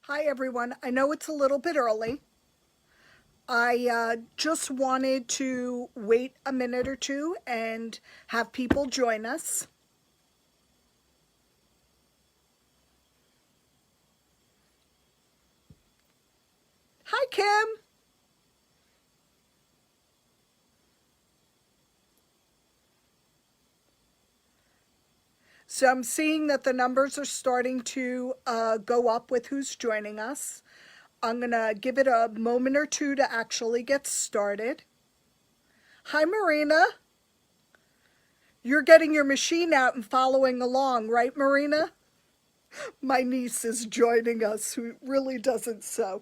Hi everyone. I know it's a little bit early. I just wanted to wait a minute or two and have people join us. Hi Kim. So I'm seeing that the numbers are starting to go up with who's joining us. I'm going to give it a moment or two to actually get started. Hi Marina. You're getting your machine out and following along, right Marina? My niece is joining us who really doesn't sew.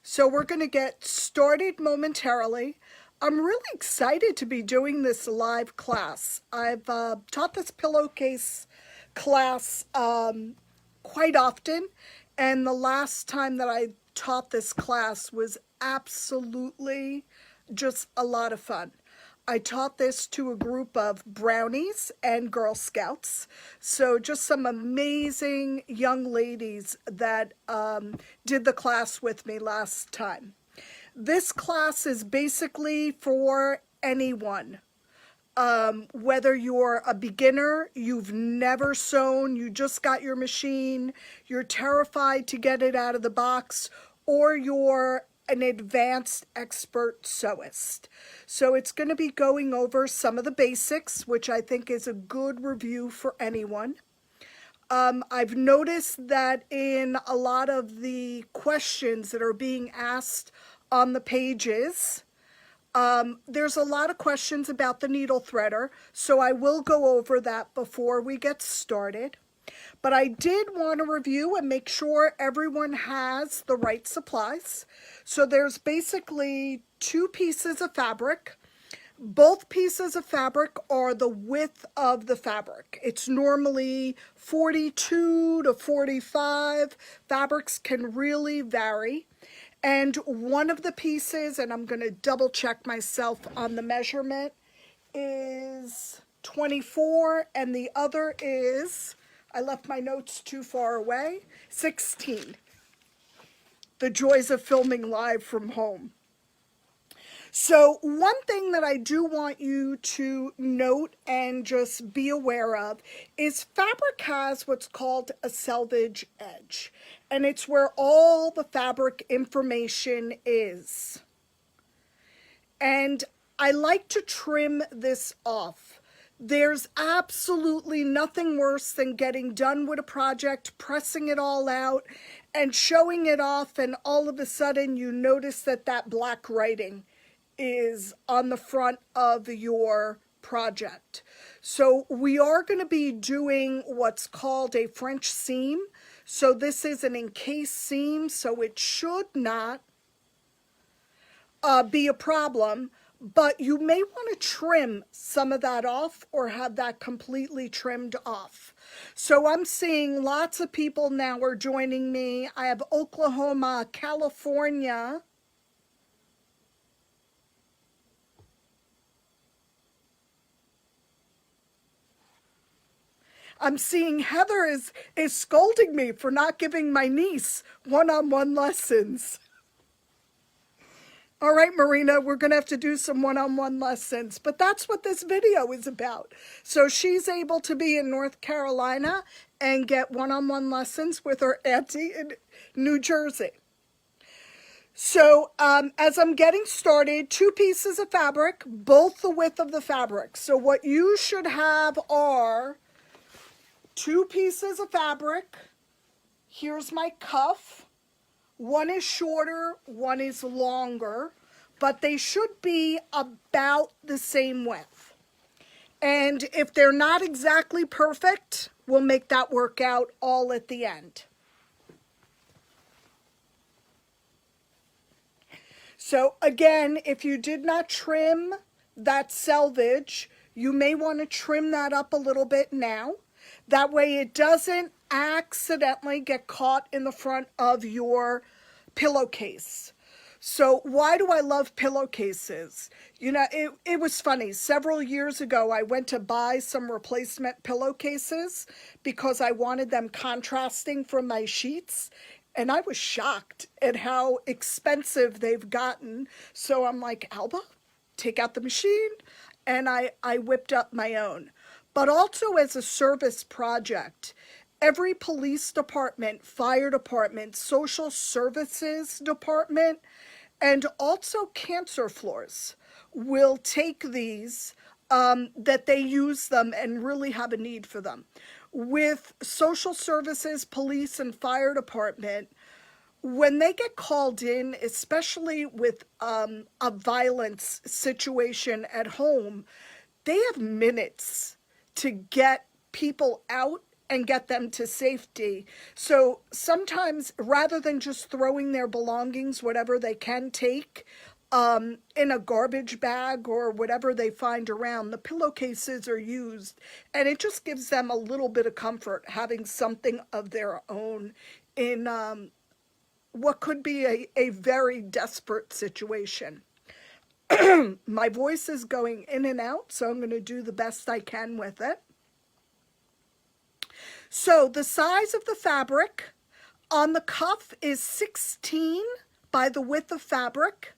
So we're going to get started momentarily. I'm really excited to be doing this live class. I've taught this pillowcase class quite often, and the last time that I taught this class was absolutely just a lot of fun. I taught this to a group of brownies and Girl Scouts. So just some amazing young ladies that did the class with me last time. This class is basically for anyone. Whether you're a beginner, you've never sewn, you just got your machine, you're terrified to get it out of the box, or you're an advanced expert sewist. So it's going to be going over some of the basics, which I think is a good review for anyone. I've noticed that in a lot of the questions that are being asked on the pages, there's a lot of questions about the needle threader, so I will go over that before we get started. But I did want to review and make sure everyone has the right supplies. So there's basically two pieces of fabric. Both pieces of fabric are the width of the fabric. It's normally 42 to 45. Fabrics can really vary. And one of the pieces, and I'm going to double check myself on the measurement, is 24, and the other is, I left my notes too far away, 16. The joys of filming live from home. So one thing that I do want you to note and just be aware of is fabric has what's called a selvage edge, and it's where all the fabric information is. And I like to trim this off. There's absolutely nothing worse than getting done with a project, pressing it all out, and showing it off, and all of a sudden you notice that that black writing is on the front of your project. So we are going to be doing what's called a French seam. So this is an encased seam, so it should not be a problem, but you may want to trim some of that off or have that completely trimmed off. So I'm seeing lots of people now are joining me. I have Oklahoma, California. I'm seeing Heather is scolding me for not giving my niece one-on-one lessons. All right, Marina, we're going to have to do some one-on-one lessons, but that's what this video is about. So she's able to be in North Carolina and get one-on-one lessons with her auntie in New Jersey. So as I'm getting started, two pieces of fabric, both the width of the fabric. So what you should have are two pieces of fabric. Here's my cuff. One is shorter, one is longer, but they should be about the same width. And if they're not exactly perfect, we'll make that work out all at the end. So again, if you did not trim that selvage, you may want to trim that up a little bit now. That way it doesn't accidentally get caught in the front of your pillowcase. So why do I love pillowcases? You know, it was funny. Several years ago, I went to buy some replacement pillowcases because I wanted them contrasting from my sheets. And I was shocked at how expensive they've gotten. So I'm like, Alba, take out the machine. And I whipped up my own. But also as a service project, every police department, fire department, social services department, and also cancer floors will take these, that they use them and really have a need for them. With social services, police, and fire department, when they get called in, especially with a violence situation at home, they have minutes to get people out and get them to safety. So sometimes, rather than just throwing their belongings, whatever they can take, in a garbage bag or whatever they find around, the pillowcases are used. And it just gives them a little bit of comfort having something of their own in what could be a very desperate situation. My voice is going in and out, so I'm going to do the best I can with it. So the size of the fabric on the cuff is 16 by the width of fabric,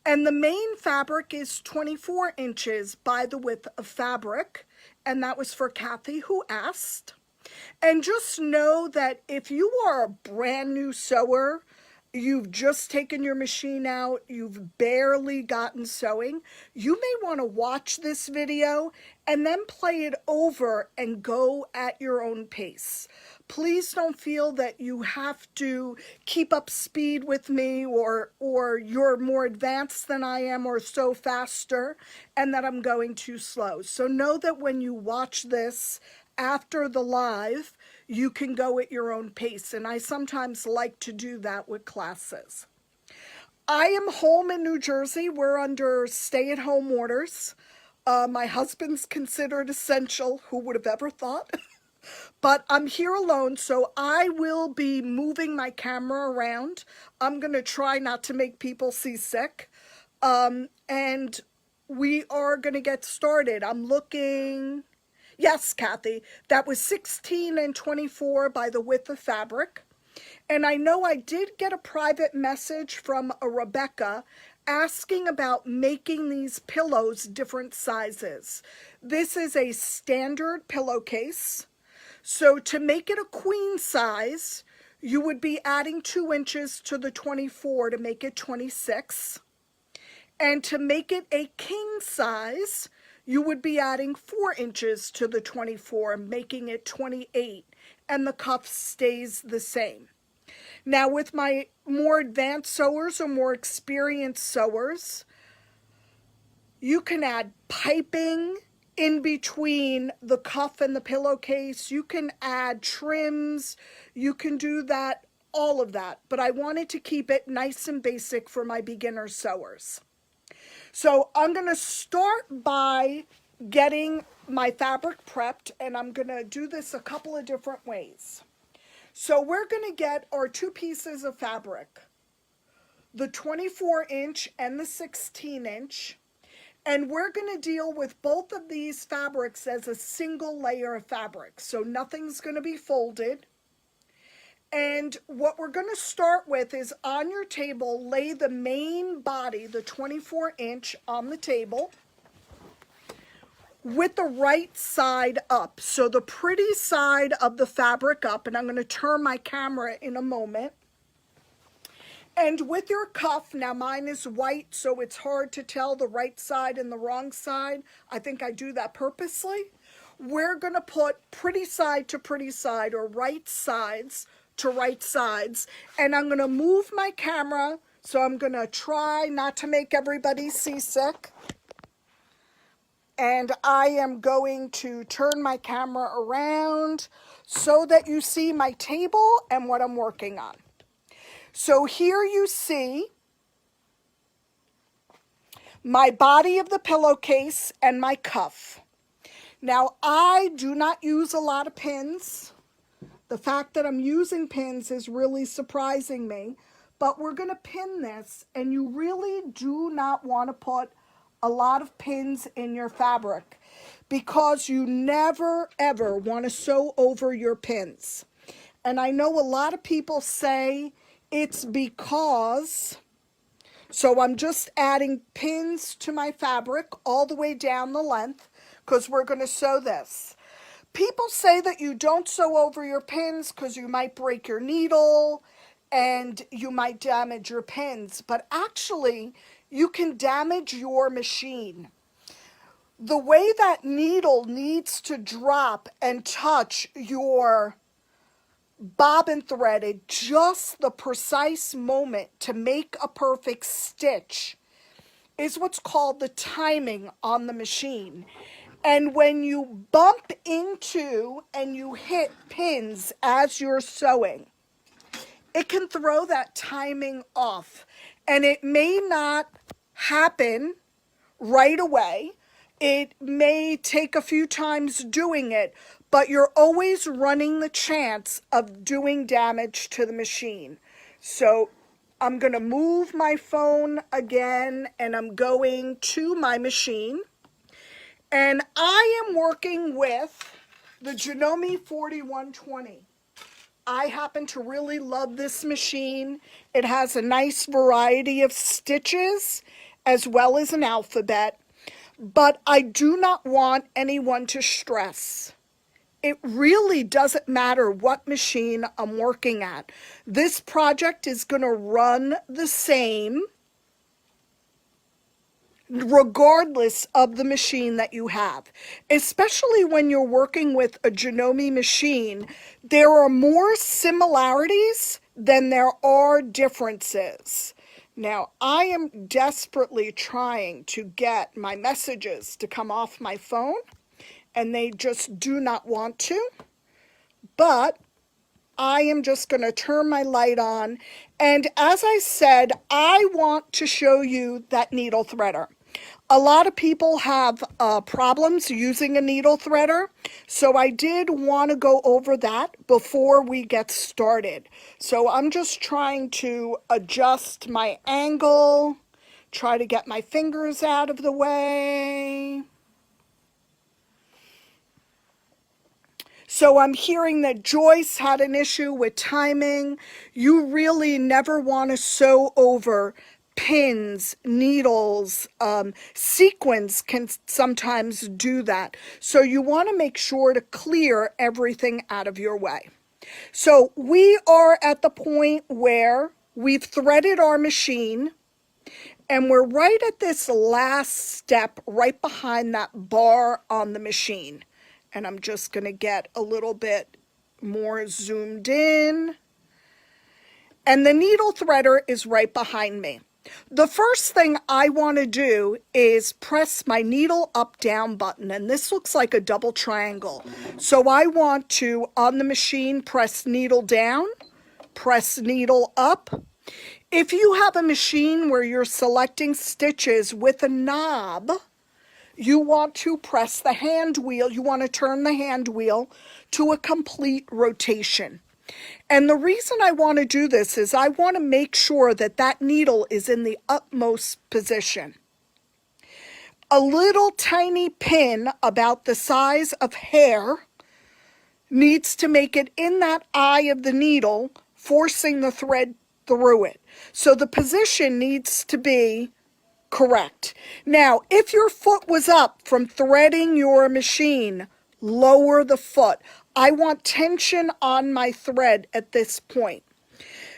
and the main fabric is 24 inches by the width of fabric, and that was for Kathy, who asked. And just know that if you are a brand new sewer, you've just taken your machine out, you've barely gotten sewing, you may want to watch this video and then play it over and go at your own pace. Please don't feel that you have to keep up speed with me, or you're more advanced than I am or so faster and that I'm going too slow. So know that when you watch this after the live, you can go at your own pace, and I sometimes like to do that with classes. I am home in New Jersey. We're under stay-at-home orders. My husband's considered essential. Who would have ever thought? But I'm here alone, so I will be moving my camera around. I'm going to try not to make people seasick. And we are going to get started. I'm looking... Yes, Kathy, that was 16 and 24 by the width of fabric. And I know I did get a private message from a Rebecca asking about making these pillows different sizes. This is a standard pillowcase. So to make it a queen size, you would be adding 2 inches to the 24 to make it 26. And to make it a king size, you would be adding 4 inches to the 24, making it 28, and the cuff stays the same. Now, with my more advanced sewers or more experienced sewers, you can add piping in between the cuff and the pillowcase. You can add trims. You can do that, all of that. But I wanted to keep it nice and basic for my beginner sewers. So I'm going to start by getting my fabric prepped, and I'm going to do this a couple of different ways. So we're going to get our 2 pieces of fabric, the 24-inch and the 16-inch, and we're going to deal with both of these fabrics as a single layer of fabric. So nothing's going to be folded. And what we're going to start with is, on your table, lay the main body, the 24-inch, on the table with the right side up. So the pretty side of the fabric up, and I'm going to turn my camera in a moment. And with your cuff, now mine is white, so it's hard to tell the right side and the wrong side. I think I do that purposely. We're going to put pretty side to pretty side, or right sides to right sides, and I'm going to move my camera, so I'm going to try not to make everybody seasick, and I am going to turn my camera around so that you see my table and what I'm working on. So here you see my body of the pillowcase and my cuff. Now, I do not use a lot of pins. The fact that I'm using pins is really surprising me, but we're going to pin this, and you really do not want to put a lot of pins in your fabric because you never ever want to sew over your pins. And I know a lot of people say it's because, so I'm just adding pins to my fabric all the way down the length because we're going to sew this. People say that you don't sew over your pins because you might break your needle and you might damage your pins, but actually you can damage your machine. The way that needle needs to drop and touch your bobbin thread at just the precise moment to make a perfect stitch is what's called the timing on the machine. And when you bump into and you hit pins as you're sewing, it can throw that timing off. And it may not happen right away. It may take a few times doing it, but you're always running the chance of doing damage to the machine. So I'm going to move my phone again, and I'm going to my machine. And I am working with the Janome 4120. I happen to really love this machine. It has a nice variety of stitches as well as an alphabet, but I do not want anyone to stress. It really doesn't matter what machine I'm working at. This project is going to run the same regardless of the machine that you have. Especially when you're working with a Janome machine, there are more similarities than there are differences. Now, I am desperately trying to get my messages to come off my phone, and they just do not want to, but I am just going to turn my light on. And as I said, I want to show you that needle threader. A lot of people have problems using a needle threader, so I did want to go over that before we get started. So I'm just trying to adjust my angle, try to get my fingers out of the way. So I'm hearing that Joyce had an issue with timing. You really never want to sew over pins, needles, sequins can sometimes do that. So you want to make sure to clear everything out of your way. So we are at the point where we've threaded our machine, and we're right at this last step right behind that bar on the machine. And I'm just going to get a little bit more zoomed in. And the needle threader is right behind me. The first thing I want to do is press my needle up down button, and this looks like a double triangle. So I want to, on the machine, press needle down, press needle up. If you have a machine where you're selecting stitches with a knob, you want to press the hand wheel, you want to turn the hand wheel to a complete rotation. And the reason I want to do this is I want to make sure that that needle is in the utmost position. A little tiny pin about the size of hair needs to make it in that eye of the needle, forcing the thread through it. So the position needs to be correct. Now, if your foot was up from threading your machine, lower the foot. I want tension on my thread at this point.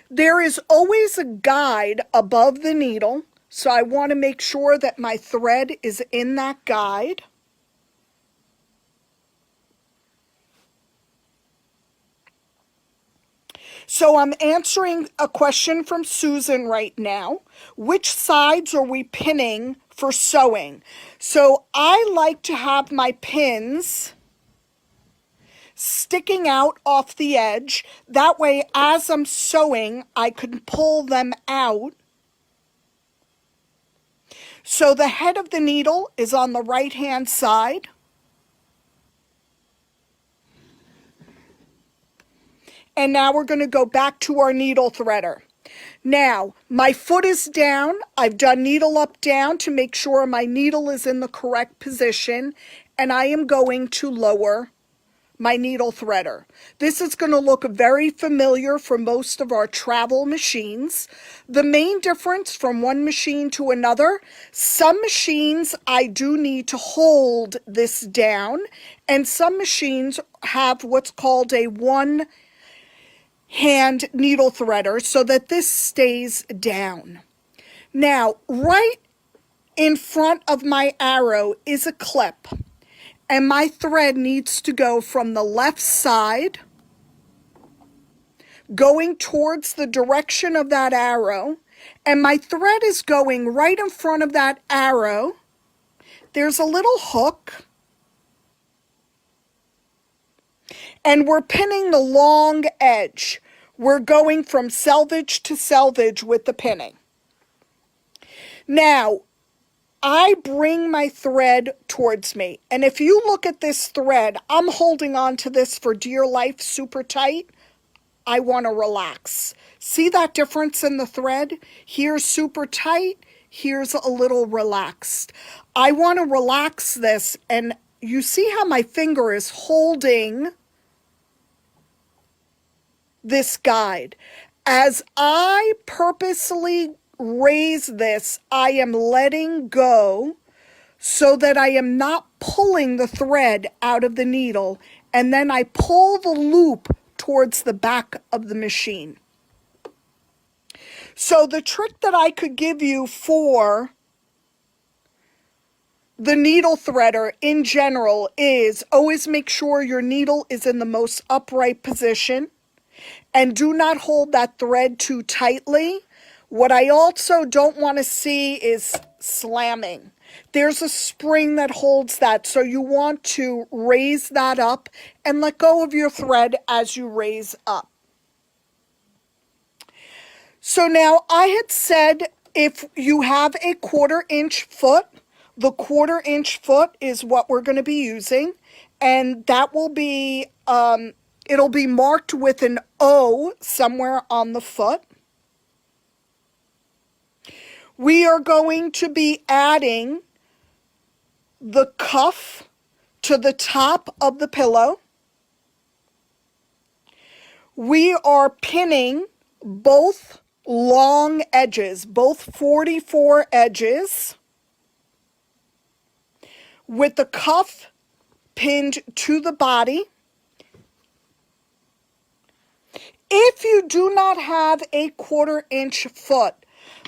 There is always a guide above the needle, so I want to make sure that my thread is in that guide. So I'm answering a question from Susan right now. Which sides are we pinning for sewing? So I like to have my pins sticking out off the edge. That way, as I'm sewing, I can pull them out. So the head of the needle is on the right-hand side. And now we're going to go back to our needle threader. Now, my foot is down. I've done needle up, down to make sure my needle is in the correct position, and I am going to lower my needle threader. This is going to look very familiar for most of our travel machines. The main difference from one machine to another, some machines I do need to hold this down, and some machines have what's called a one hand needle threader so that this stays down. Now, right in front of my arrow is a clip, and my thread needs to go from the left side, going towards the direction of that arrow, and my thread is going right in front of that arrow. There's a little hook, and we're pinning the long edge. We're going from selvage to selvage with the pinning. Now, I bring my thread towards me, and if you look at this thread, I'm holding on to this for dear life, super tight. I want to relax. See that difference in the thread? Here's super tight, here's a little relaxed. I want to relax this, and you see how my finger is holding this guide. As I purposely raise this, I am letting go so that I am not pulling the thread out of the needle, and then I pull the loop towards the back of the machine. So the trick that I could give you for the needle threader in general is always make sure your needle is in the most upright position, and do not hold that thread too tightly. What I also don't want to see is slamming. There's a spring that holds that, so you want to raise that up and let go of your thread as you raise up. So now I had said if you have a 1/4 inch foot, the 1/4 inch foot is what we're going to be using, and that will be, it'll be marked with an O somewhere on the foot. We are going to be adding the cuff to the top of the pillow. We are pinning both long edges, both 44 edges, with the cuff pinned to the body. If you do not have a 1/4 inch foot,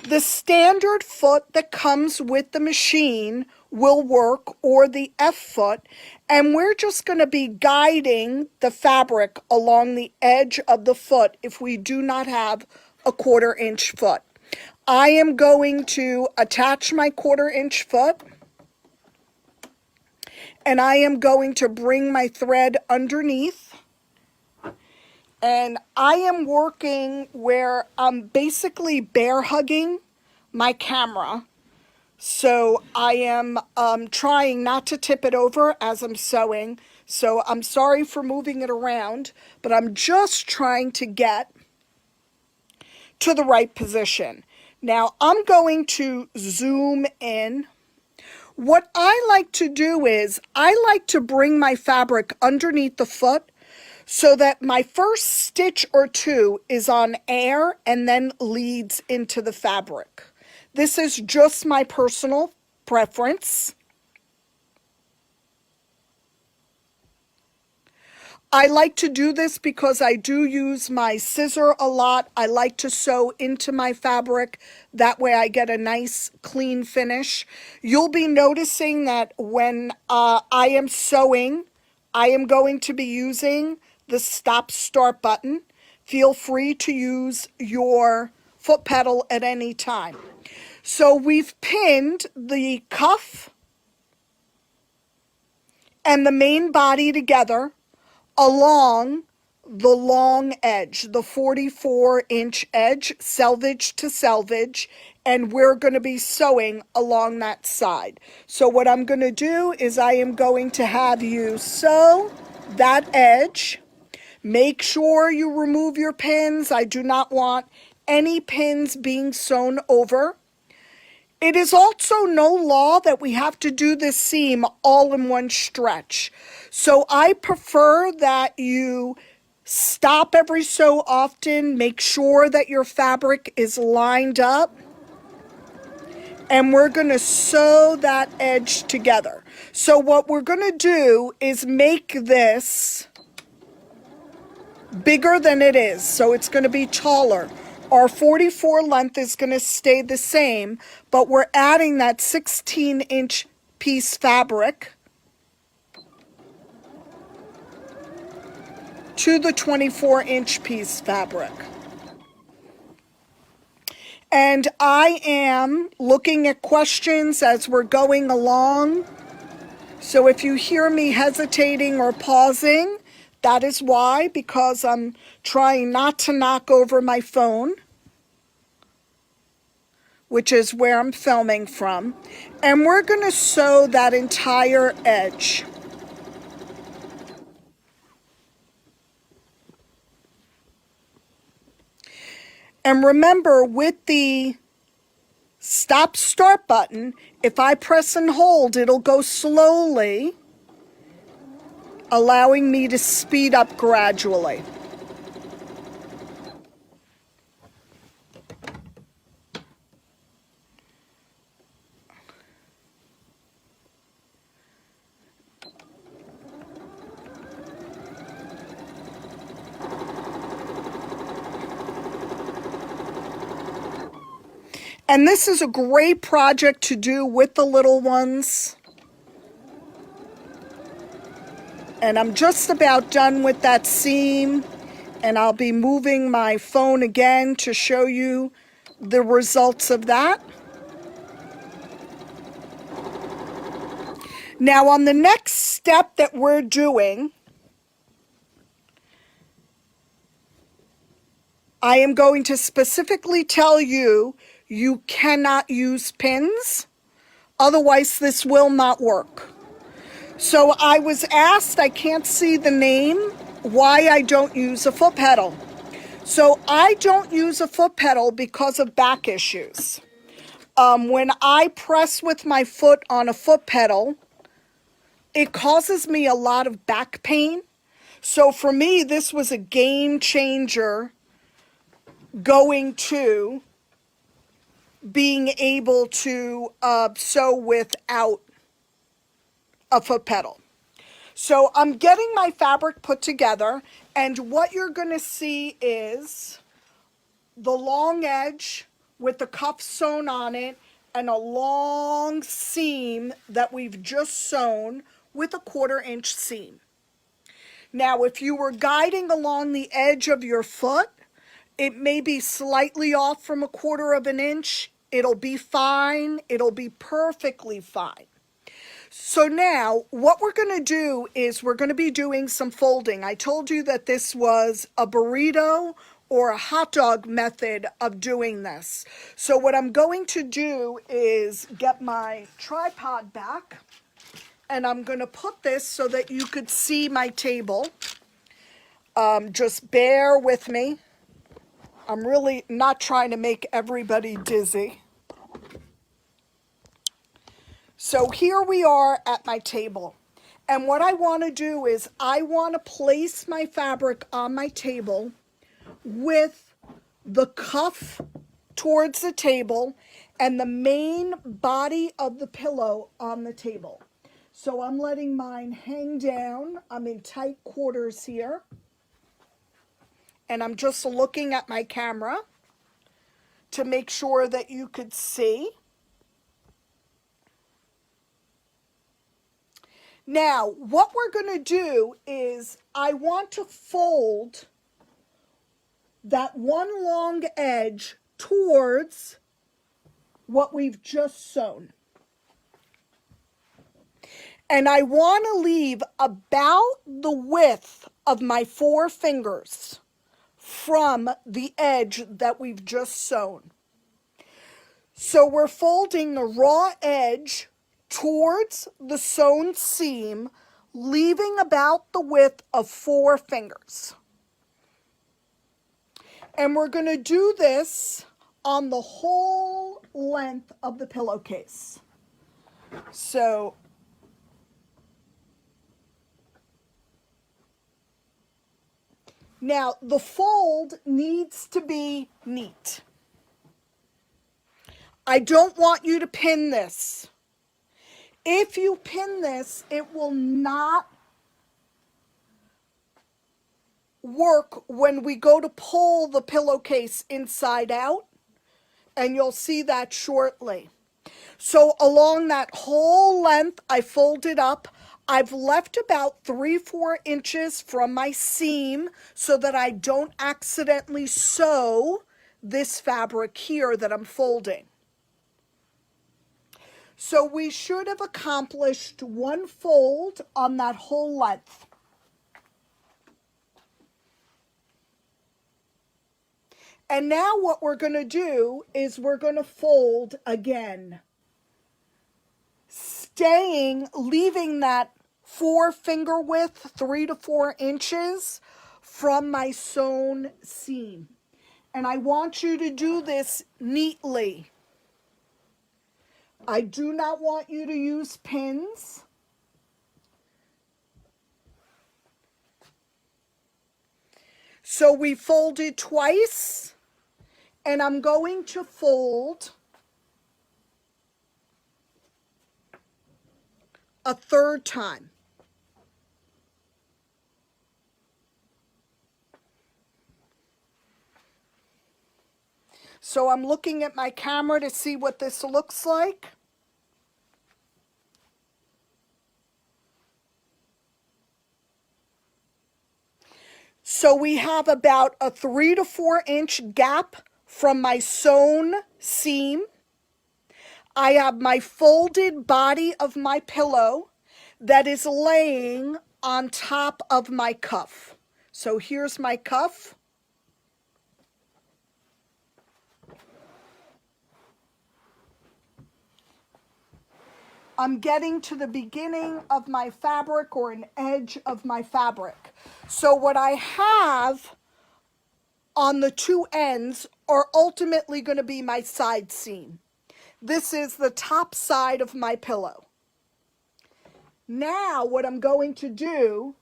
the standard foot that comes with the machine will work, or the F foot, and we're just going to be guiding the fabric along the edge of the foot if we do not have a 1/4 inch foot. I am going to attach my 1/4 inch foot, and I am going to bring my thread underneath. And I am working where I'm basically bear hugging my camera. So I am trying not to tip it over as I'm sewing. So I'm sorry for moving it around, but I'm just trying to get to the right position. Now I'm going to zoom in. What I like to do is I like to bring my fabric underneath the foot so that my first stitch or two is on air and then leads into the fabric. This is just my personal preference. I like to do this because I do use my scissor a lot. I like to sew into my fabric. That way I get a nice clean finish. You'll be noticing that when I am sewing, I am going to be using the stop-start button. Feel free to use your foot pedal at any time. So we've pinned the cuff and the main body together along the long edge, the 44-inch edge, selvage to selvage, and we're going to be sewing along that side. So what I'm going to do is I am going to have you sew that edge. Make sure you remove your pins. I do not want any pins being sewn over. It is also no law that we have to do this seam all in one stretch. So I prefer that you stop every so often, make sure that your fabric is lined up, and we're going to sew that edge together. So what we're going to do is make this bigger than it is, so it's going to be taller. Our 44 length is going to stay the same, but we're adding that 16-inch piece fabric to the 24-inch piece fabric. And I am looking at questions as we're going along. So if you hear me hesitating or pausing, that is why, because I'm trying not to knock over my phone, which is where I'm filming from. And we're going to sew that entire edge. And remember, with the stop start button, if I press and hold, it'll go slowly, allowing me to speed up gradually. And this is a great project to do with the little ones. And I'm just about done with that seam, and I'll be moving my phone again to show you the results of that. Now on the next step that we're doing, I am going to specifically tell you, you cannot use pins, otherwise this will not work. So I was asked, I can't see the name, why I don't use a foot pedal. So I don't use a foot pedal because of back issues. When I press with my foot on a foot pedal, it causes me a lot of back pain. So for me, this was a game changer, going to being able to sew without a foot pedal. So I'm getting my fabric put together, and what you're going to see is the long edge with the cuff sewn on it and a long seam that we've just sewn with a 1/4 inch seam. Now, if you were guiding along the edge of your foot, it may be slightly off from a 1/4 of an inch. It'll be fine. It'll be perfectly fine. So now what we're going to do is we're going to be doing some folding. I told you that this was a burrito or a hot dog method of doing this. So what I'm going to do is get my tripod back, and I'm going to put this so that you could see my table. Just bear with me. I'm really not trying to make everybody dizzy. So here we are at my table. And what I want to do is I want to place my fabric on my table with the cuff towards the table and the main body of the pillow on the table. So I'm letting mine hang down. I'm in tight quarters here. And I'm just looking at my camera to make sure that you could see. Now, what we're going to do is I want to fold that one long edge towards what we've just sewn. And I want to leave about the width of my 4 fingers from the edge that we've just sewn. So we're folding the raw edge towards the sewn seam, leaving about the width of 4 fingers. And we're going to do this on the whole length of the pillowcase. So now the fold needs to be neat. I don't want you to pin this. If you pin this, it will not work when we go to pull the pillowcase inside out, and you'll see that shortly. So along that whole length, I folded up. I've left about 3-4 inches from my seam so that I don't accidentally sew this fabric here that I'm folding. So we should have accomplished one fold on that whole length. And now what we're going to do is we're going to fold again, leaving that 4-finger width, 3 to 4 inches from my sewn seam. And I want you to do this neatly. I do not want you to use pins. So we folded twice, and I'm going to fold a third time. So I'm looking at my camera to see what this looks like. So we have about a 3 to 4 inch gap from my sewn seam. I have my folded body of my pillow that is laying on top of my cuff. So here's my cuff. I'm getting to the beginning of my fabric or an edge of my fabric. So what I have on the two ends are ultimately going to be my side seam. This is the top side of my pillow. Now what I'm going to do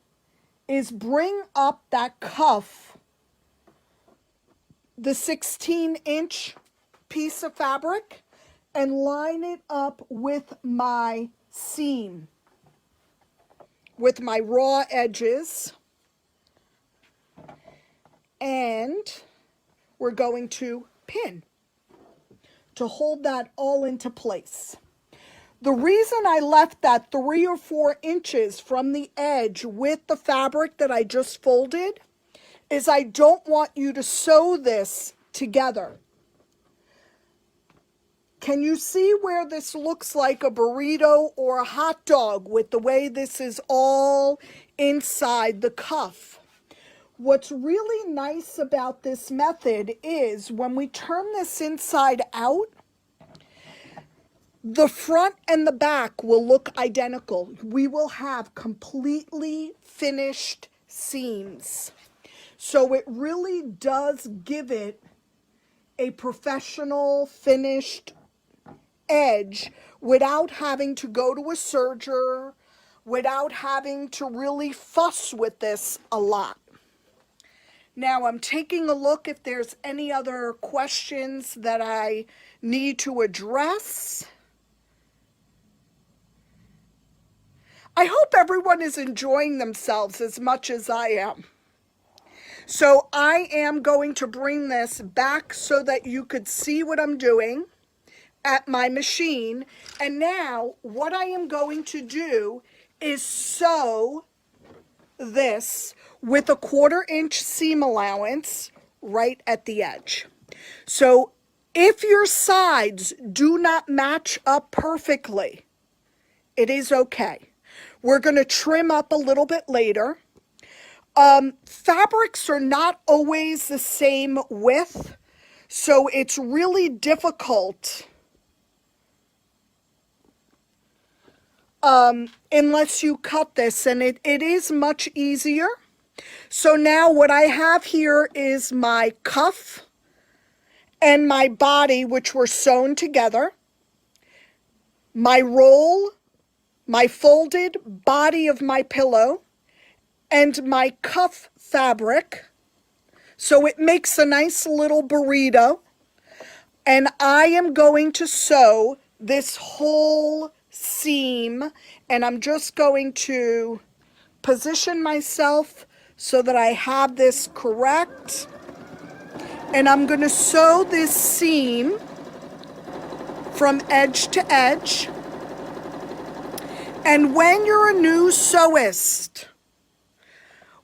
is bring up that cuff, the 16-inch piece of fabric, and line it up with my seam, with my raw edges. And we're going to pin to hold that all into place. The reason I left that 3 or 4 inches from the edge with the fabric that I just folded is I don't want you to sew this together. Can you see where this looks like a burrito or a hot dog with the way this is all inside the cuff? What's really nice about this method is when we turn this inside out, the front and the back will look identical. We will have completely finished seams. So it really does give it a professional finished edge without having to go to a serger, without having to really fuss with this a lot. Now I'm taking a look if there's any other questions that I need to address. I hope everyone is enjoying themselves as much as I am. So I am going to bring this back so that you could see what I'm doing at my machine. And now what I am going to do is sew this with a 1/4 inch seam allowance right at the edge. So if your sides do not match up perfectly, it is okay. We're going to trim up a little bit later. Fabrics are not always the same width, so it's really difficult unless you cut this, and it is much easier So now what I have here is my cuff and my body, which were sewn together, my roll, my folded body of my pillow, and my cuff fabric. So it makes a nice little burrito. And I am going to sew this whole seam, and I'm just going to position myself so that I have this correct. And I'm going to sew this seam from edge to edge. And when you're a new sewist,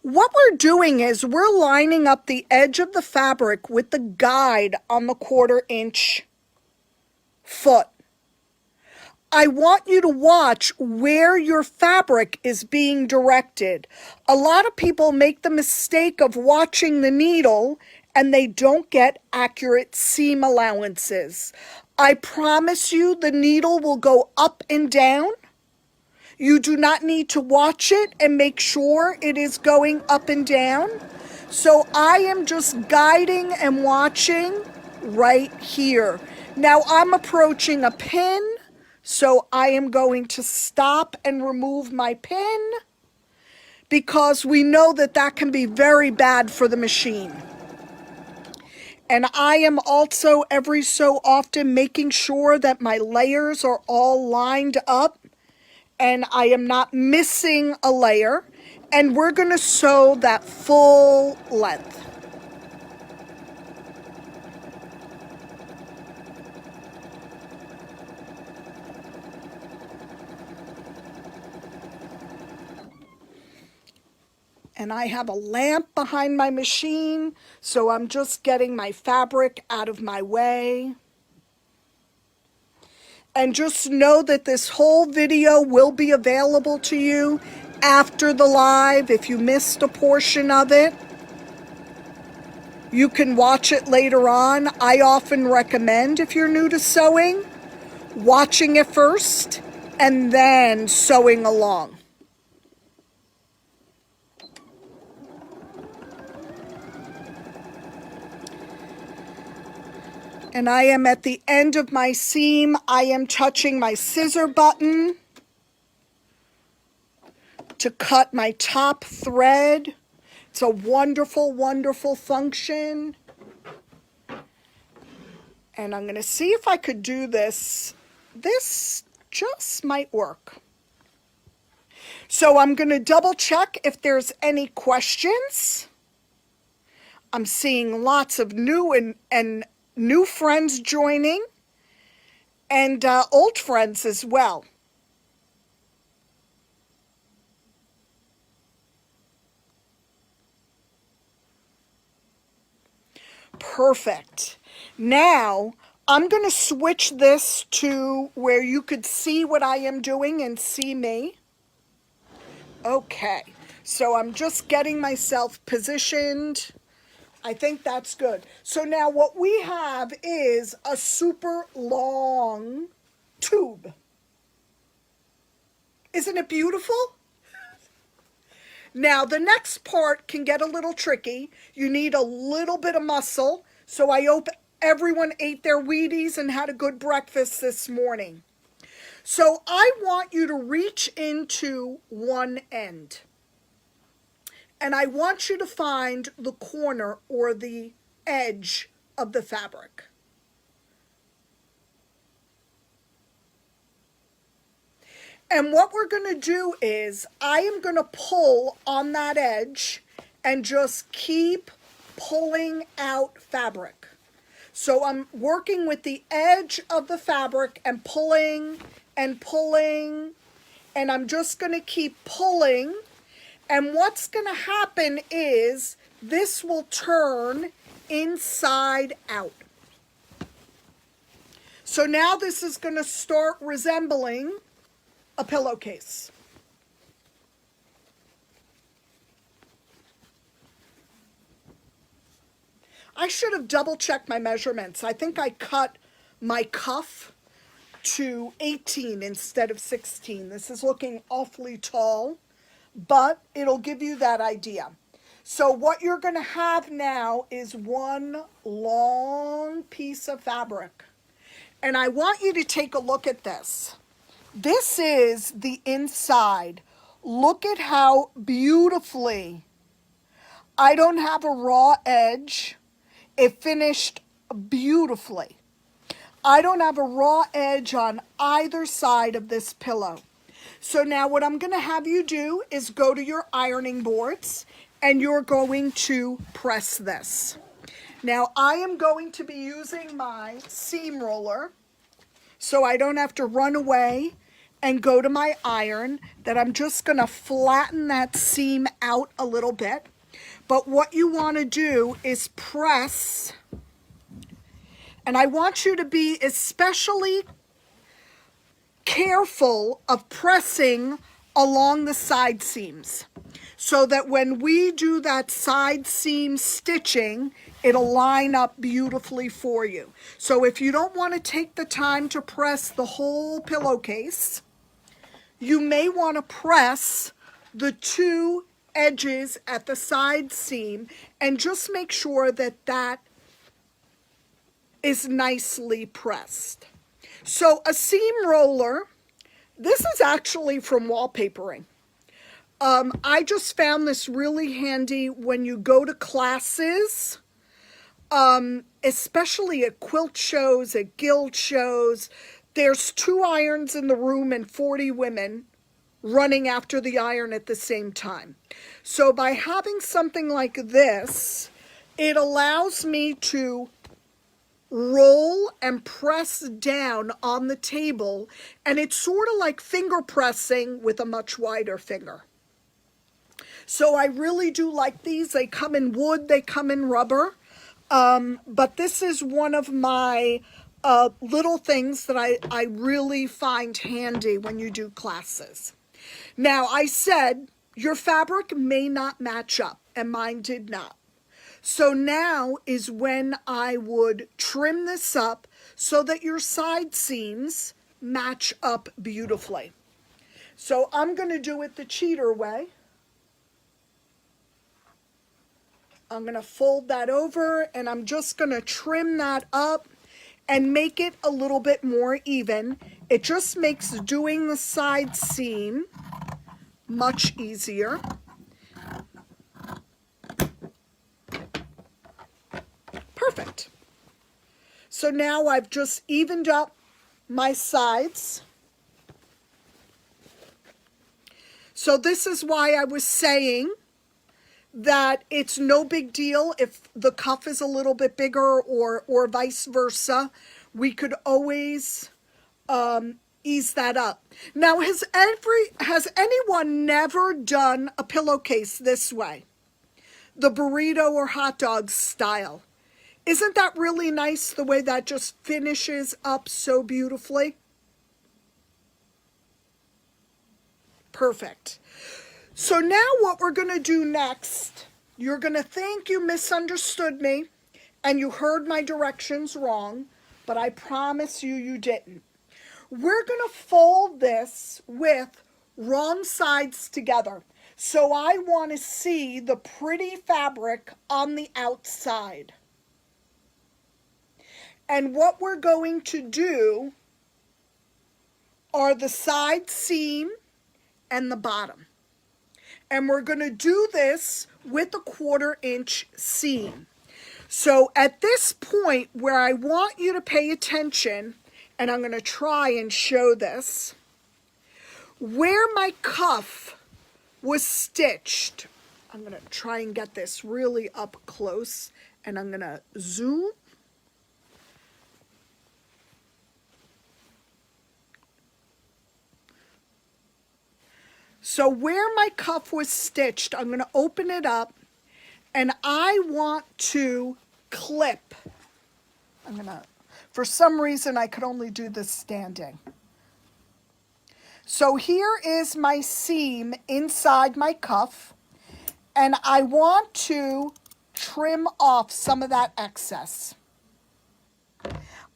what we're doing is we're lining up the edge of the fabric with the guide on the 1/4 inch foot. I want you to watch where your fabric is being directed. A lot of people make the mistake of watching the needle and they don't get accurate seam allowances. I promise you the needle will go up and down. You do not need to watch it and make sure it is going up and down. So I am just guiding and watching right here. Now I'm approaching a pin, so I am going to stop and remove my pin because we know that that can be very bad for the machine. And I am also every so often making sure that my layers are all lined up and I am not missing a layer. And we're going to sew that full length. And I have a lamp behind my machine, so I'm just getting my fabric out of my way. And just know that this whole video will be available to you after the live. If you missed a portion of it, you can watch it later on. I often recommend, if you're new to sewing, watching it first and then sewing along. And I am at the end of my seam. I am touching my scissor button to cut my top thread. It's a wonderful, wonderful function. And I'm going to see if I could do this. This just might work. So I'm going to double check if there's any questions. I'm seeing lots of new and new friends joining, and old friends as well. Perfect. Now, I'm going to switch this to where you could see what I am doing and see me. Okay, so I'm just getting myself positioned. I think that's good. So now what we have is a super long tube. Isn't it beautiful? Now the next part can get a little tricky. You need a little bit of muscle. So I hope everyone ate their Wheaties and had a good breakfast this morning. So I want you to reach into one end. And I want you to find the corner or the edge of the fabric. And what we're going to do is I am going to pull on that edge and just keep pulling out fabric. So I'm working with the edge of the fabric and pulling and pulling, and I'm just going to keep pulling. And what's going to happen is this will turn inside out. So now this is going to start resembling a pillowcase. I should have double checked my measurements. I think I cut my cuff to 18 instead of 16. This is looking awfully tall, but it'll give you that idea. So what you're going to have now is one long piece of fabric. And I want you to take a look at this. This is the inside. Look at how beautifully, I don't have a raw edge. It finished beautifully. I don't have a raw edge on either side of this pillow. So now what I'm going to have you do is go to your ironing boards and you're going to press this. Now I am going to be using my seam roller so I don't have to run away and go to my iron, that I'm just going to flatten that seam out a little bit. But what you want to do is press, and I want you to be especially careful of pressing along the side seams so that when we do that side seam stitching, it'll line up beautifully for you. So if you don't want to take the time to press the whole pillowcase, you may want to press the two edges at the side seam and just make sure that that is nicely pressed. So a seam roller, this is actually from wallpapering. I just found this really handy when you go to classes, especially at quilt shows, at guild shows. There's 2 irons in the room and 40 women running after the iron at the same time. So by having something like this, it allows me to roll and press down on the table, and it's sort of like finger pressing with a much wider finger. So I really do like these. They come in wood, they come in rubber, but this is one of my little things that I really find handy when you do classes. Now, I said your fabric may not match up, and mine did not. So now is when I would trim this up so that your side seams match up beautifully. So I'm going to do it the cheater way. I'm going to fold that over, and I'm just going to trim that up and make it a little bit more even. It just makes doing the side seam much easier. Perfect. So now I've just evened up my sides. So this is why I was saying that it's no big deal if the cuff is a little bit bigger or vice versa. We could always ease that up. Now, has anyone never done a pillowcase this way? The burrito or hot dog style. Isn't that really nice, the way that just finishes up so beautifully? Perfect. So now what we're going to do next, you're going to think you misunderstood me and you heard my directions wrong, but I promise you, you didn't. We're going to fold this with wrong sides together. So I want to see the pretty fabric on the outside. And what we're going to do are the side seam and the bottom. And we're going to do this with a 1/4 inch seam. So at this point where I want you to pay attention, and I'm going to try and show this, where my cuff was stitched, I'm going to try and get this really up close, and I'm going to zoom. So where my cuff was stitched, I'm going to open it up, and I want to clip. For some reason, I could only do this standing. So here is my seam inside my cuff, and I want to trim off some of that excess.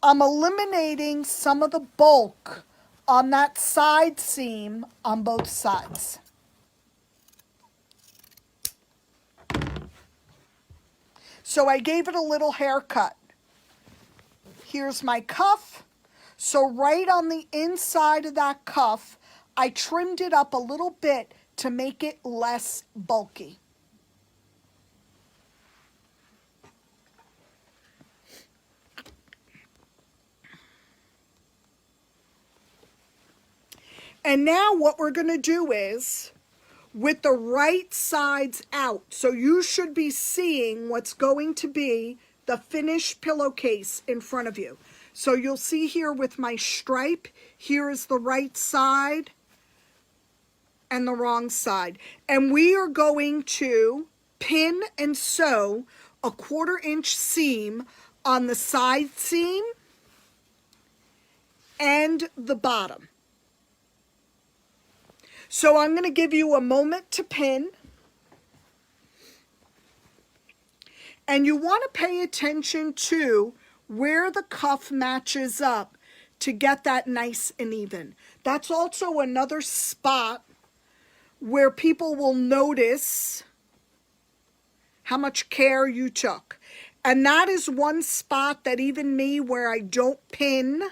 I'm eliminating some of the bulk on that side seam on both sides. So I gave it a little haircut. Here's my cuff. So right on the inside of that cuff, I trimmed it up a little bit to make it less bulky. And now what we're going to do is, with the right sides out, so you should be seeing what's going to be the finished pillowcase in front of you. So you'll see here with my stripe, here is the right side and the wrong side. And we are going to pin and sew a 1/4 inch seam on the side seam and the bottom. So I'm going to give you a moment to pin. And you want to pay attention to where the cuff matches up to get that nice and even. That's also another spot where people will notice how much care you took. And that is one spot that even me, where I don't pin,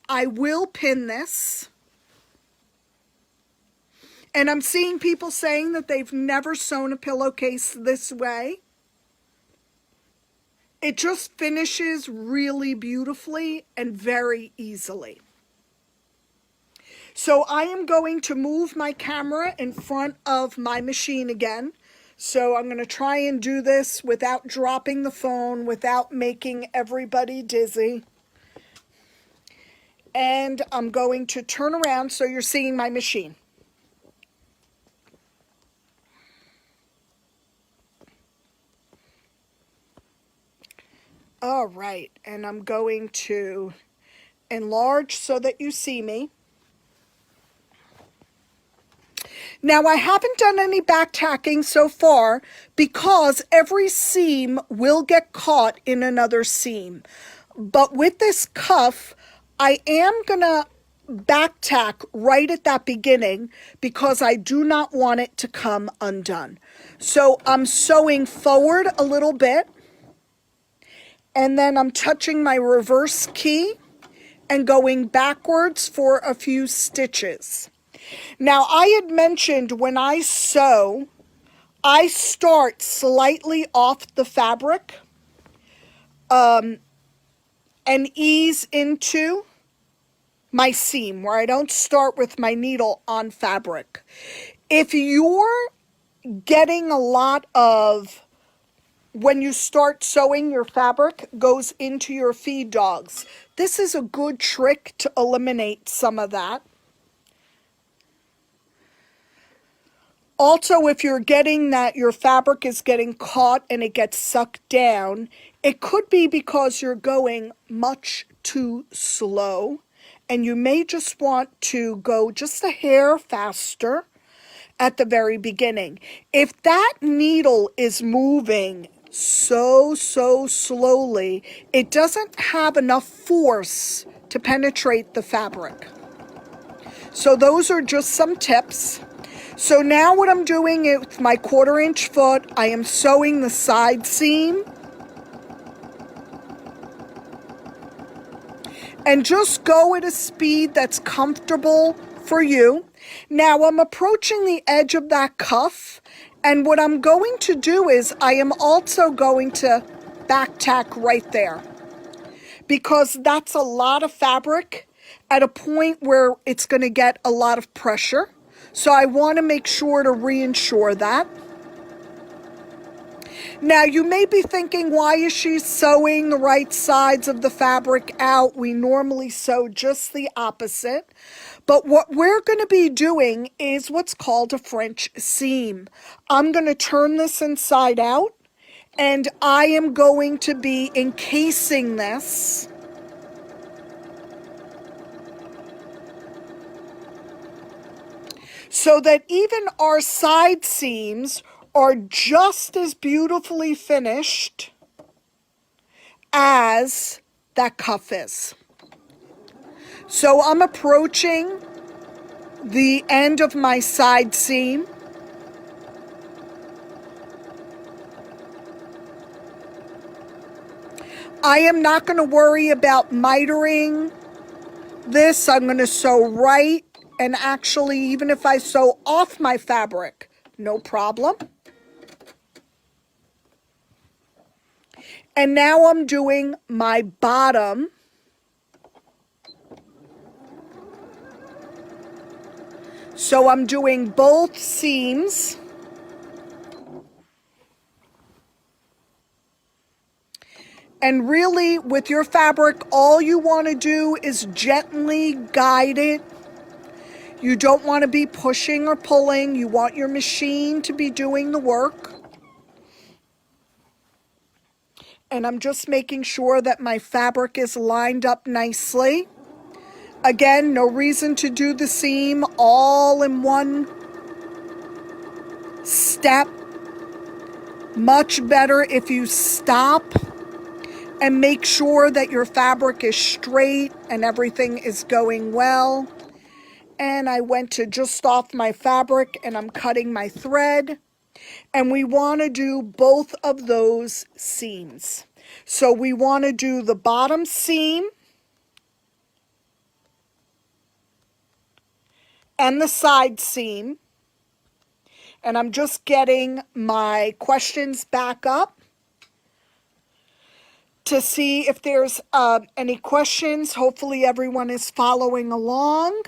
I will pin this. And I'm seeing people saying that they've never sewn a pillowcase this way. It just finishes really beautifully and very easily. So I am going to move my camera in front of my machine again. So I'm going to try and do this without dropping the phone, without making everybody dizzy. And I'm going to turn around so you're seeing my machine. All right, and I'm going to enlarge so that you see me. Now, I haven't done any back tacking so far because every seam will get caught in another seam. But with this cuff, I am going to back tack right at that beginning because I do not want it to come undone. So I'm sewing forward a little bit. And then I'm touching my reverse key and going backwards for a few stitches. Now, I had mentioned when I sew, I start slightly off the fabric and ease into my seam, where I don't start with my needle on fabric. If you're getting a lot of, when you start sewing, your fabric goes into your feed dogs, this is a good trick to eliminate some of that. Also, if you're getting that your fabric is getting caught and it gets sucked down, it could be because you're going much too slow, and you may just want to go just a hair faster at the very beginning. If that needle is moving so slowly, it doesn't have enough force to penetrate the fabric. So those are just some tips. So now what I'm doing with my 1/4 inch foot, I am sewing the side seam. And just go at a speed that's comfortable for you. Now I'm approaching the edge of that cuff, and what I'm going to do is I am also going to back tack right there, because that's a lot of fabric at a point where it's going to get a lot of pressure. So I want to make sure to reinsure that. Now you may be thinking, why is she sewing the right sides of the fabric out? We normally sew just the opposite. But what we're going to be doing is what's called a French seam. I'm going to turn this inside out, and I am going to be encasing this so that even our side seams are just as beautifully finished as that cuff is. So I'm approaching the end of my side seam. I am not going to worry about mitering this. I'm going to sew right, and actually even if I sew off my fabric, no problem. And now I'm doing my bottom. So I'm doing both seams. And really, with your fabric, all you want to do is gently guide it. You don't want to be pushing or pulling. You want your machine to be doing the work. And I'm just making sure that my fabric is lined up nicely. Again, no reason to do the seam all in one step. Much better if you stop and make sure that your fabric is straight and everything is going well. And I went to just off my fabric and I'm cutting my thread. And we want to do both of those seams. So we want to do the bottom seam and the side seam. And I'm just getting my questions back up to see if there's any questions. Hopefully everyone is following along.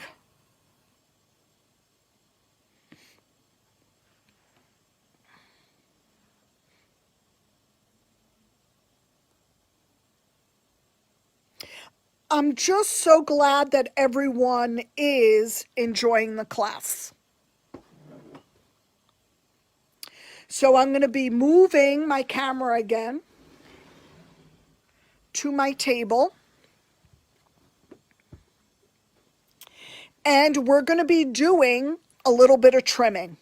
I'm just so glad that everyone is enjoying the class. So I'm going to be moving my camera again to my table. And we're going to be doing a little bit of trimming.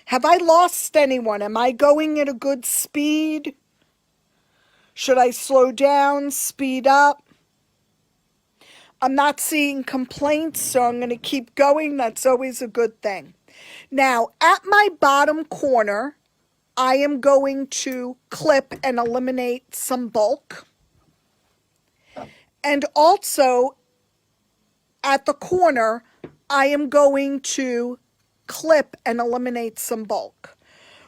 Have I lost anyone? Am I going at a good speed? Should I slow down, speed up? I'm not seeing complaints, so I'm going to keep going. That's always a good thing. Now, at my bottom corner, I am going to clip and eliminate some bulk. And also, at the corner, I am going to clip and eliminate some bulk.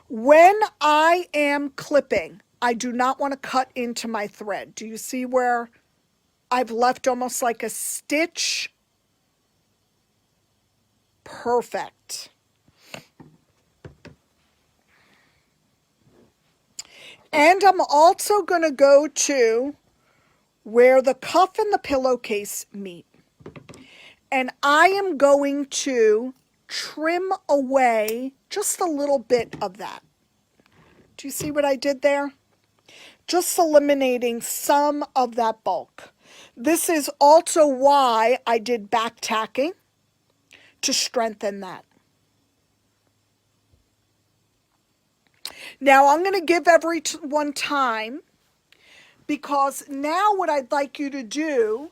When I am clipping, I do not want to cut into my thread. Do you see where I've left almost like a stitch? Perfect. And I'm also going to go to where the cuff and the pillowcase meet. And I am going to trim away just a little bit of that. Do you see what I did there? Just eliminating some of that bulk. This is also why I did back tacking, to strengthen that. Now I'm going to give everyone time, because now what I'd like you to do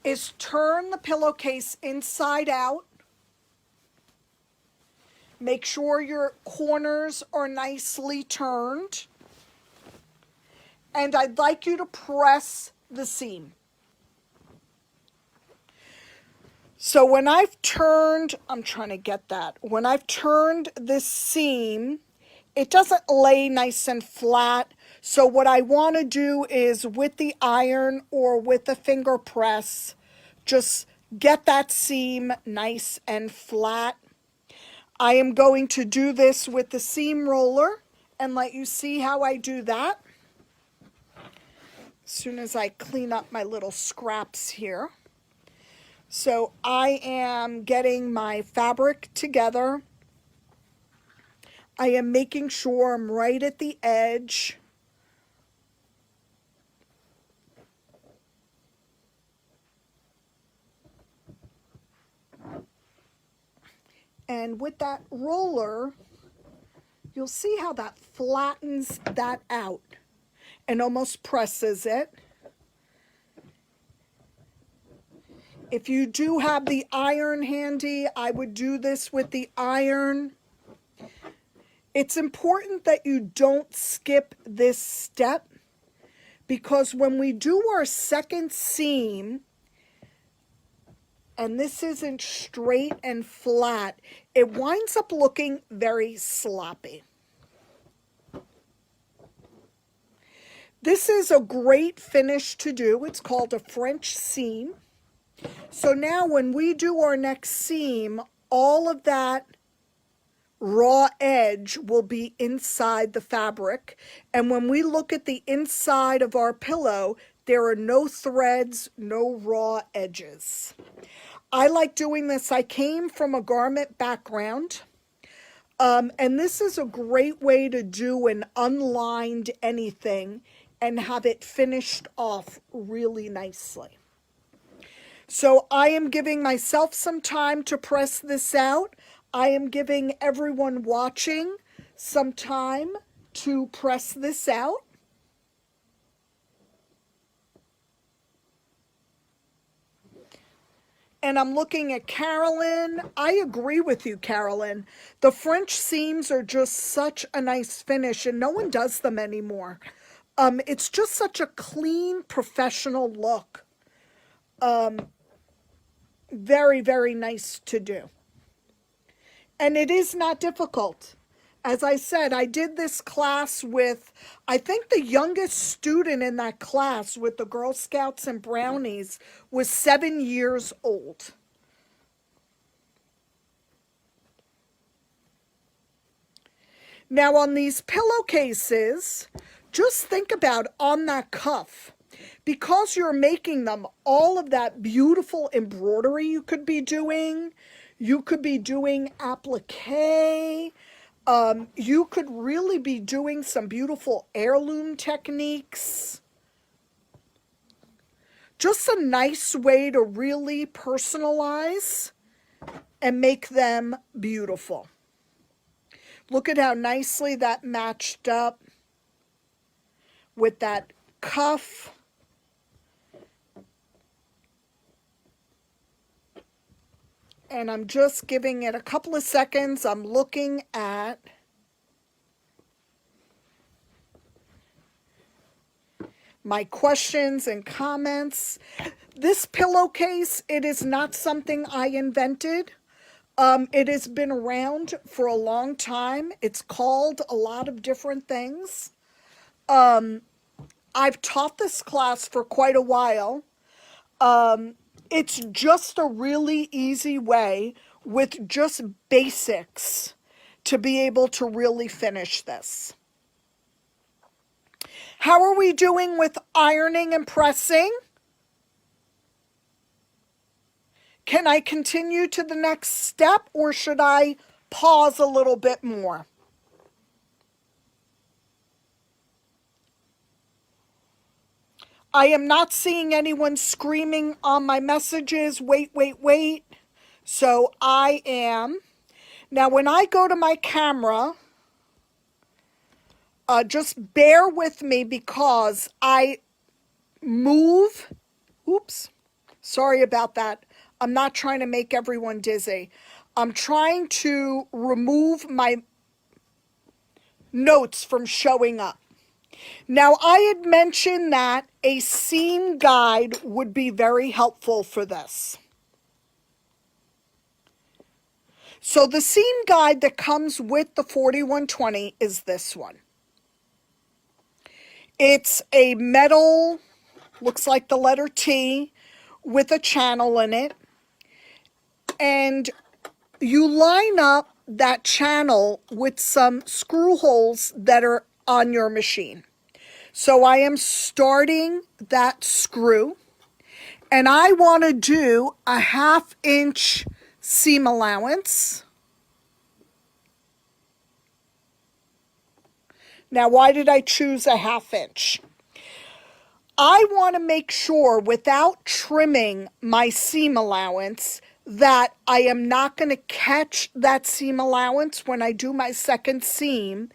is turn the pillowcase inside out. Make sure your corners are nicely turned. And I'd like you to press the seam. So when I've turned, I'm trying to get that. When I've turned this seam, it doesn't lay nice and flat. So what I want to do is with the iron or with the finger press, just get that seam nice and flat. I am going to do this with the seam roller and let you see how I do that. As soon as I clean up my little scraps here. So I am getting my fabric together. I am making sure I'm right at the edge. And with that roller, you'll see how that flattens that out and almost presses it. If you do have the iron handy, I would do this with the iron. It's important that you don't skip this step, because when we do our second seam, and this isn't straight and flat, it winds up looking very sloppy. This is a great finish to do. It's called a French seam. So now when we do our next seam, all of that raw edge will be inside the fabric. And when we look at the inside of our pillow, there are no threads, no raw edges. I like doing this. I came from a garment background. And this is a great way to do an unlined anything and have it finished off really nicely. So I am giving myself some time to press this out. I am giving everyone watching some time to press this out. And I'm looking at Carolyn. I agree with you, Carolyn. The French seams are just such a nice finish, and no one does them anymore. It's just such a clean, professional look. Very, very nice to do. And it is not difficult. As I said, I did this class with, I think the youngest student in that class with the Girl Scouts and Brownies was 7 years old. Now on these pillowcases, just think about on that cuff, because you're making them, all of that beautiful embroidery you could be doing applique. You could really be doing some beautiful heirloom techniques. Just a nice way to really personalize and make them beautiful. Look at how nicely that matched up with that cuff. And I'm just giving it a couple of seconds. I'm looking at my questions and comments. This pillowcase, it is not something I invented. It has been around for a long time. It's called a lot of different things. I've taught this class for quite a while. It's just a really easy way with just basics to be able to really finish this. How are we doing with ironing and pressing? Can I continue to the next step, or should I pause a little bit more? I am not seeing anyone screaming on my messages, wait, wait, wait. So I am. Now when I go to my camera, just bear with me because I move. Oops, sorry about that. I'm not trying to make everyone dizzy. I'm trying to remove my notes from showing up. Now, I had mentioned that a seam guide would be very helpful for this. So the seam guide that comes with the 4120 is this one. It's a metal, looks like the letter T, with a channel in it. And you line up that channel with some screw holes that are on your machine. So I am starting that screw, and I want to do a 1/2 inch seam allowance. Now, why did I choose a 1/2 inch? I want to make sure without trimming my seam allowance that I am not going to catch that seam allowance when I do my second seam,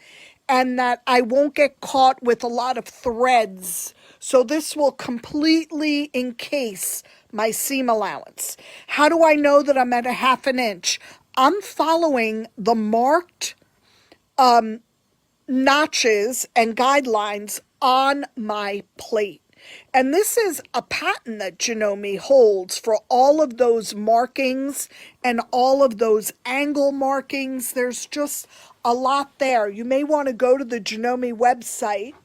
and that I won't get caught with a lot of threads. So this will completely encase my seam allowance. How do I know that I'm at a 1/2 inch? I'm following the marked notches and guidelines on my plate. And this is a patent that Janome holds for all of those markings and all of those angle markings. There's just a lot there. You may want to go to the Janome website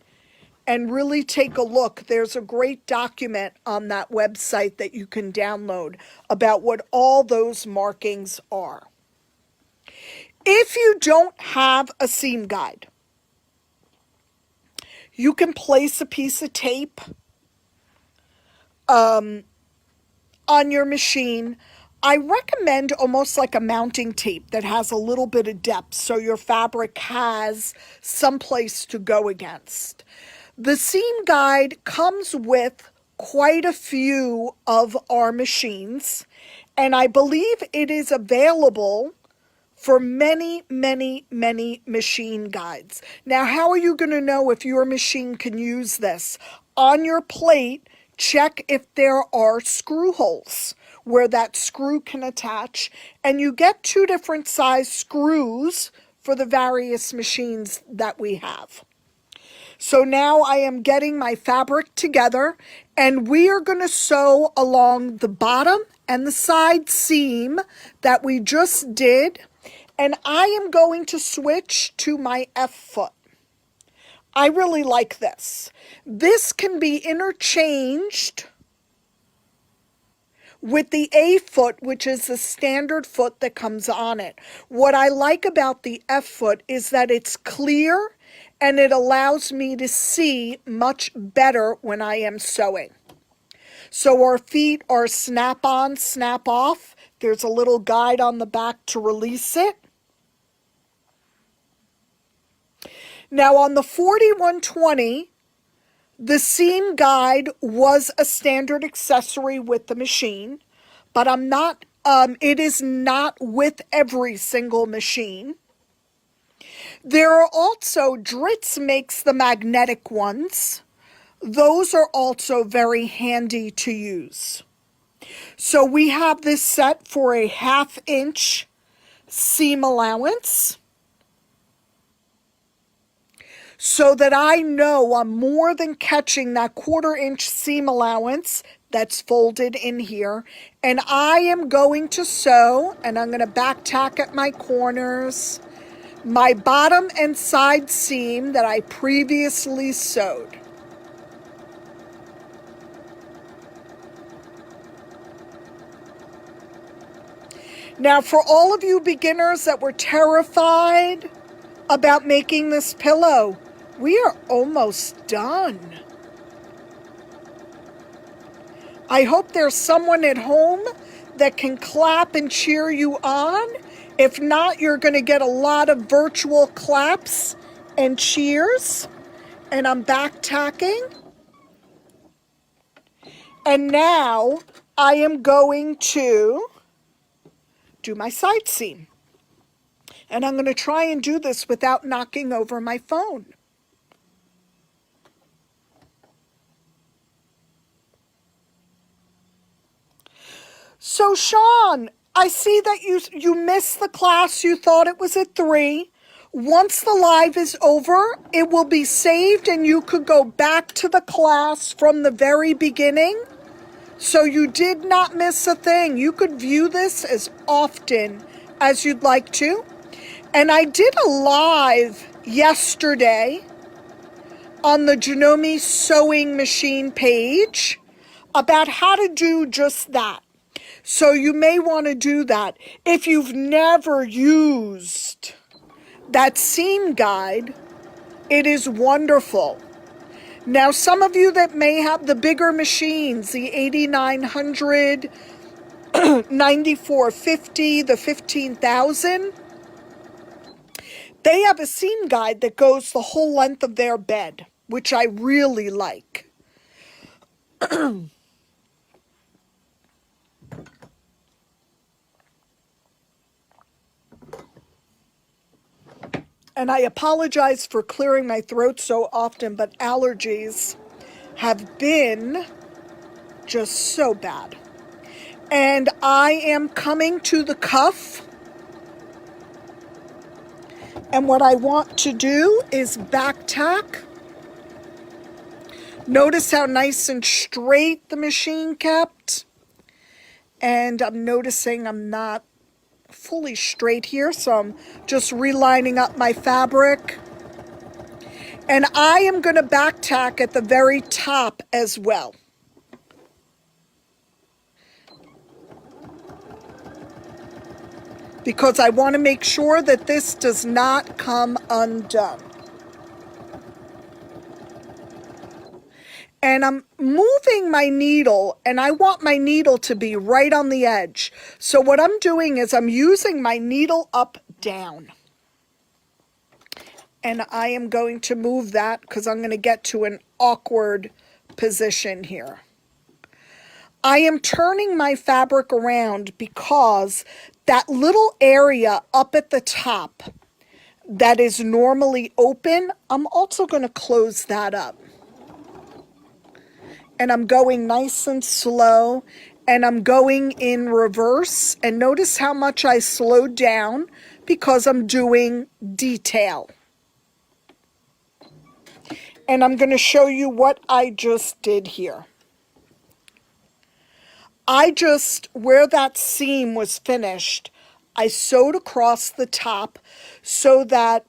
and really take a look. There's a great document on that website that you can download about what all those markings are. If you don't have a seam guide, you can place a piece of tape on your machine. I recommend almost like a mounting tape that has a little bit of depth so your fabric has some place to go against. The seam guide comes with quite a few of our machines, and I believe it is available for many, many, many machine guides. Now, how are you going to know if your machine can use this? On your plate, check if there are screw holes where that screw can attach, and you get 2 different size screws for the various machines that we have. So now I am getting my fabric together, and we are going to sew along the bottom and the side seam that we just did, and I am going to switch to my F foot. I really like this. This can be interchanged with the A foot, which is the standard foot that comes on it. What I like about the F foot is that it's clear and it allows me to see much better when I am sewing. So our feet are snap on, snap off. There's a little guide on the back to release it. Now on the 4120, the seam guide was a standard accessory with the machine, but it is not with every single machine. There are also, Dritz makes the magnetic ones. Those are also very handy to use. So we have this set for a 1/2 inch seam allowance, so that I know I'm more than catching that 1/4 inch seam allowance that's folded in here. And I am going to sew, and I'm going to back tack at my corners, my bottom and side seam that I previously sewed. Now, for all of you beginners that were terrified about making this pillow, we are almost done. I hope there's someone at home that can clap and cheer you on. If not, you're going to get a lot of virtual claps and cheers. And I'm back tacking. And now I am going to do my side seam. And I'm going to try and do this without knocking over my phone. So Sean, I see that you missed the class. You thought it was at 3. Once the live is over, it will be saved and you could go back to the class from the very beginning. So you did not miss a thing. You could view this as often as you'd like to. And I did a live yesterday on the Janome sewing machine page about how to do just that. So you may want to do that. If you've never used that seam guide, it is wonderful. Now, some of you that may have the bigger machines, the 8900, 9450, the 15,000, they have a seam guide that goes the whole length of their bed, which I really like. And I apologize for clearing my throat so often, but allergies have been just so bad. And I am coming to the cuff. And what I want to do is back tack Notice how nice and straight the machine kept. And I'm noticing I'm not fully straight here, so I'm just relining up my fabric. And I am going to back tack at the very top as well. Because I want to make sure that this does not come undone. And I'm moving my needle, and I want my needle to be right on the edge. So what I'm doing is I'm using my needle up down. And I am going to move that because I'm going to get to an awkward position here. I am turning my fabric around because that little area up at the top that is normally open, I'm also going to close that up. And I'm going nice and slow, and I'm going in reverse. And notice how much I slowed down because I'm doing detail. And I'm going to show you what I just did here. Where that seam was finished, I sewed across the top so that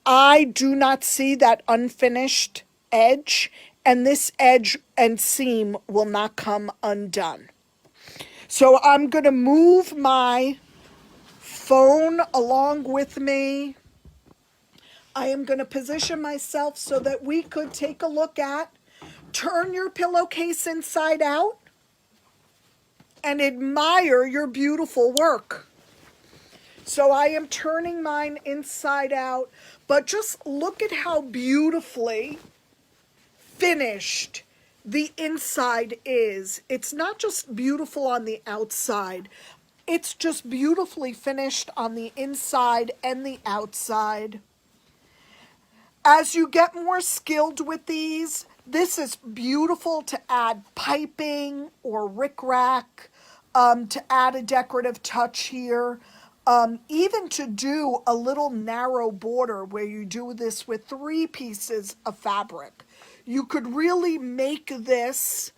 I do not see that unfinished edge, and this edge and seam will not come undone. So I'm going to move my phone along with me. I am going to position myself so that we could take a look at, turn your pillowcase inside out, and admire your beautiful work. So I am turning mine inside out, but just look at how beautifully finished the inside is. It's not just beautiful on the outside, it's just beautifully finished on the inside and the outside. As you get more skilled with these, this is beautiful to add piping or rickrack, to add a decorative touch here. Even to do a little narrow border where you do this with 3 pieces of fabric. You could really make this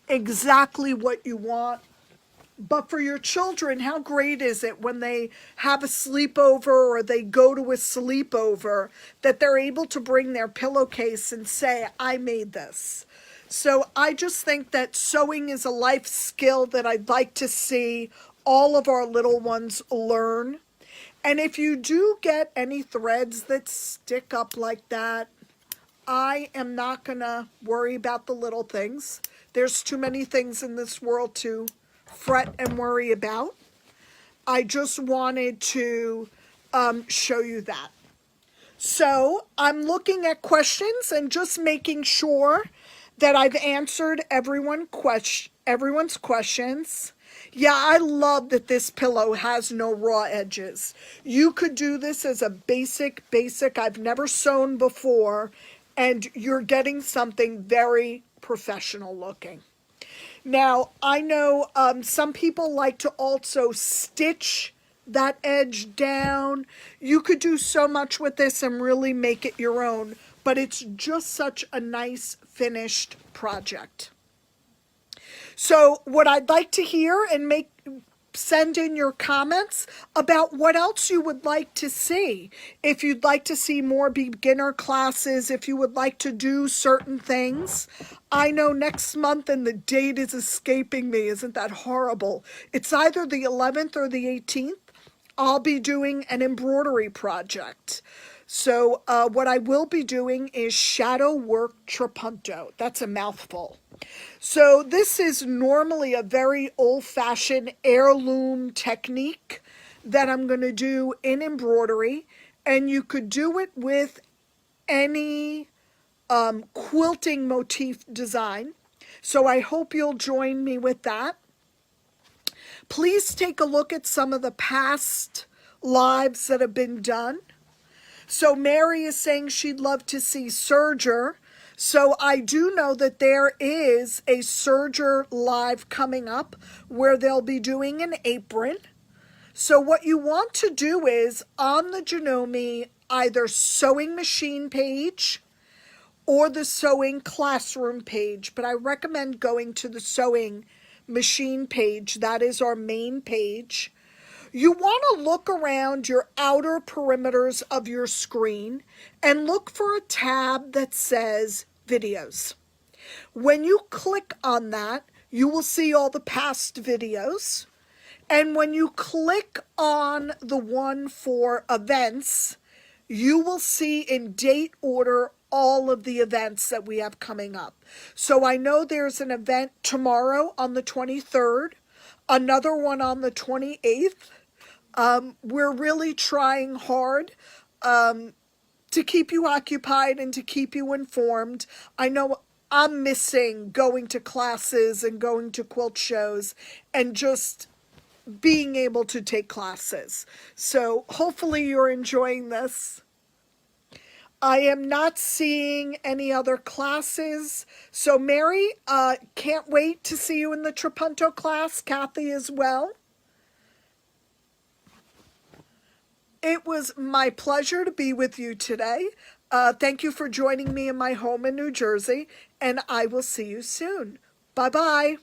exactly what you want. But for your children, how great is it when they have a sleepover or they go to a sleepover that they're able to bring their pillowcase and say, I made this. So I just think that sewing is a life skill that I'd like to see all of our little ones learn. And if you do get any threads that stick up like that, I am not going to worry about the little things. There's too many things in this world to fret and worry about. I just wanted to show you that. So I'm looking at questions and just making sure that I've answered everyone's questions. Yeah, I love that this pillow has no raw edges. You could do this as a basic. I've never sewn before, and you're getting something very professional looking. Now, I know some people like to also stitch that edge down. You could do so much with this and really make it your own, but it's just such a nice finished project. So what I'd like to hear and send in your comments about what else you would like to see. If you'd like to see more beginner classes, if you would like to do certain things. I know next month, and the date is escaping me, isn't that horrible? It's either the 11th or the 18th. I'll be doing an embroidery project. So what I will be doing is shadow work trapunto. That's a mouthful. So this is normally a very old-fashioned heirloom technique that I'm going to do in embroidery, and you could do it with any quilting motif design. So I hope you'll join me with that. Please take a look at some of the past lives that have been done. So Mary is saying she'd love to see serger. So I do know that there is a serger live coming up where they'll be doing an apron. So what you want to do is on the Janome either sewing machine page or the sewing classroom page, but I recommend going to the sewing machine page. That is our main page. You want to look around your outer perimeters of your screen and look for a tab that says videos. When you click on that, you will see all the past videos. And when you click on the one for events, you will see in date order all of the events that we have coming up. So I know there's an event tomorrow on the 23rd, another one on the 28th. We're really trying hard to keep you occupied and to keep you informed. I know I'm missing going to classes and going to quilt shows and just being able to take classes. So hopefully you're enjoying this. I am not seeing any other classes. So Mary, can't wait to see you in the Trapunto class. Kathy as well. It was my pleasure to be with you today. Thank you for joining me in my home in New Jersey, and I will see you soon. Bye-bye.